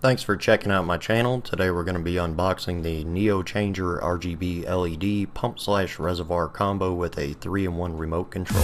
Thanks for checking out my channel. Today we're going to be unboxing the Neochanger RGB LED pump/reservoir combo with a 3-in-1 remote control.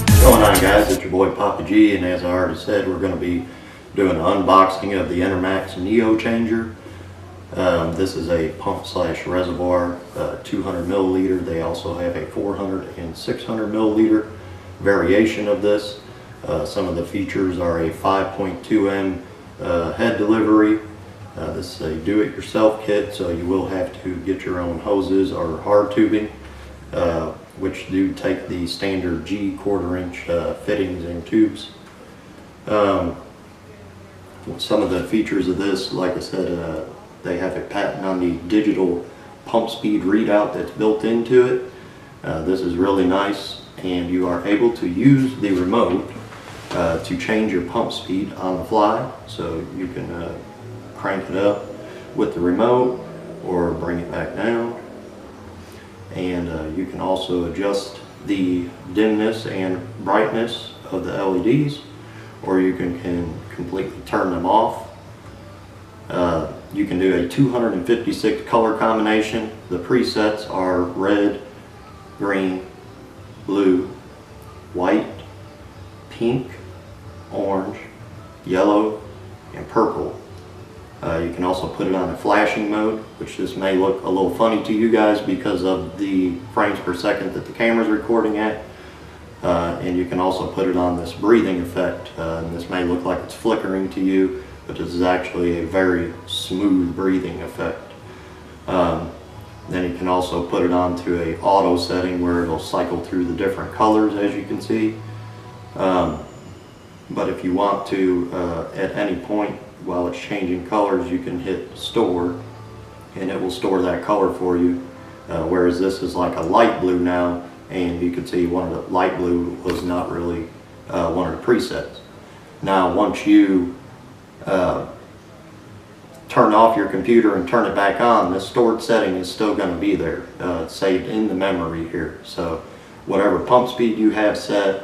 What's going on, guys? It's your boy Papa G, and as I already said, we're going to be doing an unboxing of the Intermax Neochanger. This is a pump/reservoir, 200 milliliter. They also have a 400 and 600 milliliter variation of this. Some of the features are a 5.2 M head delivery. This is a do-it-yourself kit, so you will have to get your own hoses or hard tubing, which do take the standard G 1/4 inch fittings and tubes. Some of the features of this, like I said, they have a patent on the digital pump speed readout that's built into it. This is really nice, and you are able to use the remote to change your pump speed on the fly. So you can crank it up with the remote or bring it back down. And you can also adjust the dimness and brightness of the LEDs, or you can completely turn them off. You can do a 256 color combination. The presets are red, green, blue, white, pink, orange, yellow, and purple. You can also put it on a flashing mode, which this may look a little funny to you guys because of the frames per second that the camera's recording at. And you can also put it on this breathing effect, and this may look like it's flickering to you, but this is actually a very smooth breathing effect. Then you can also put it onto a auto setting where it'll cycle through the different colors, as you can see. But if you want to, at any point while it's changing colors, you can hit store and it will store that color for you. Whereas this is like a light blue now, and you can see one of the light blue was not really one of the presets. Now once you turn off your computer and turn it back on, the stored setting is still going to be there. It's saved in the memory here. So whatever pump speed you have set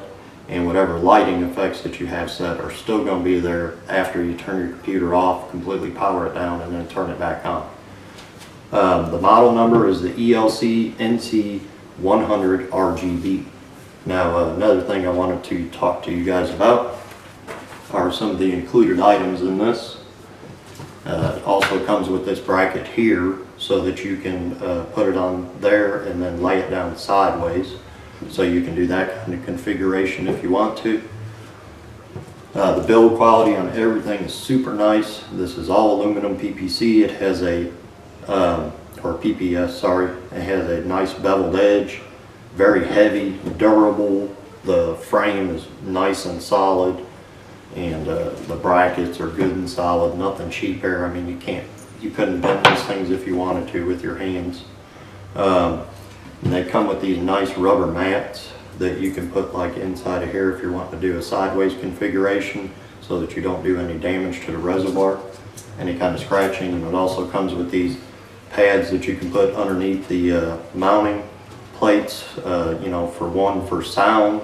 and whatever lighting effects that you have set are still going to be there after you turn your computer off, completely power it down, and then turn it back on. The model number is the ELC NC100 RGB. Now another thing I wanted to talk to you guys about are some of the included items in this. It also comes with this bracket here so that you can put it on there and then lay it down sideways. So you can do that kind of configuration if you want to. The build quality on everything is super nice. This is all aluminum PPC. It has a, or PPS, sorry. It has a nice beveled edge, very heavy, durable. The frame is nice and solid. And the brackets are good and solid, nothing cheap here. I mean, you couldn't bend these things if you wanted to with your hands. And they come with these nice rubber mats that you can put like inside of here if you're wanting to do a sideways configuration so that you don't do any damage to the reservoir, any kind of scratching. And it also comes with these pads that you can put underneath the mounting plates, you know, for sound,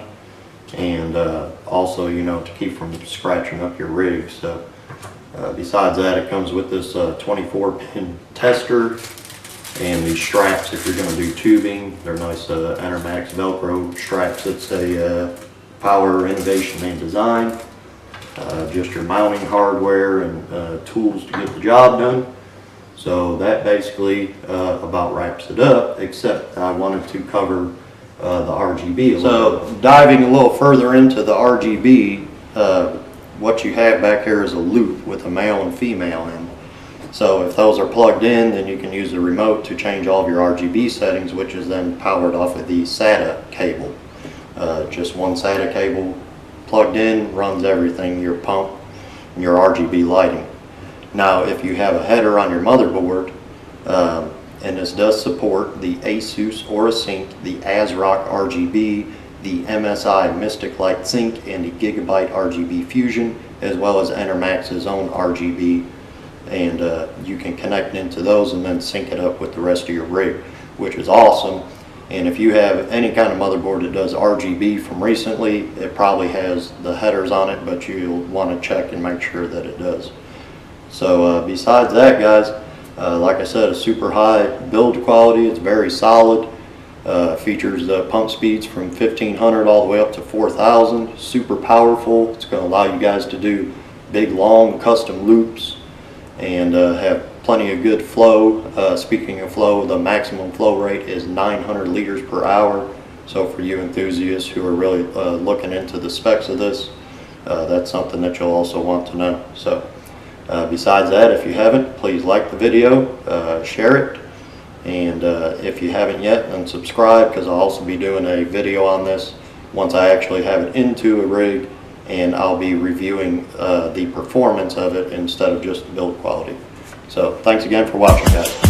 and also, you know, to keep from scratching up your rig. So besides that, it comes with this 24-pin tester and these straps if you're going to do tubing. They're nice Intermax Velcro straps. It's a Power, Innovation, and Design. Just your mounting hardware and tools to get the job done. So that basically about wraps it up, except I wanted to cover the RGB a little bit. Diving a little further into the RGB, what you have back here is a loop with a male and female in. So if those are plugged in, then you can use the remote to change all of your RGB settings, which is then powered off of the SATA cable. Just one SATA cable plugged in runs everything, your pump and your RGB lighting. Now if you have a header on your motherboard, and this does support the ASUS Aura Sync, the ASRock RGB, the MSI Mystic Light Sync, and the Gigabyte RGB Fusion, as well as Intermax's own RGB. And you can connect into those and then sync it up with the rest of your rig, which is awesome. And if you have any kind of motherboard that does RGB from recently, it probably has the headers on it, but you'll want to check and make sure that it does. So besides that, guys, like I said, a super high build quality. It's very solid. Features pump speeds from 1500 all the way up to 4000. Super powerful. It's going to allow you guys to do big, long custom loops and have plenty of good flow. Speaking of flow, the maximum flow rate is 900 liters per hour. So for you enthusiasts who are really looking into the specs of this, that's something that you'll also want to know. So besides that, if you haven't, please like the video, share it, and if you haven't yet, then subscribe, because I'll also be doing a video on this once I actually have it into a rig, and I'll be reviewing the performance of it instead of just the build quality. So thanks again for watching, guys.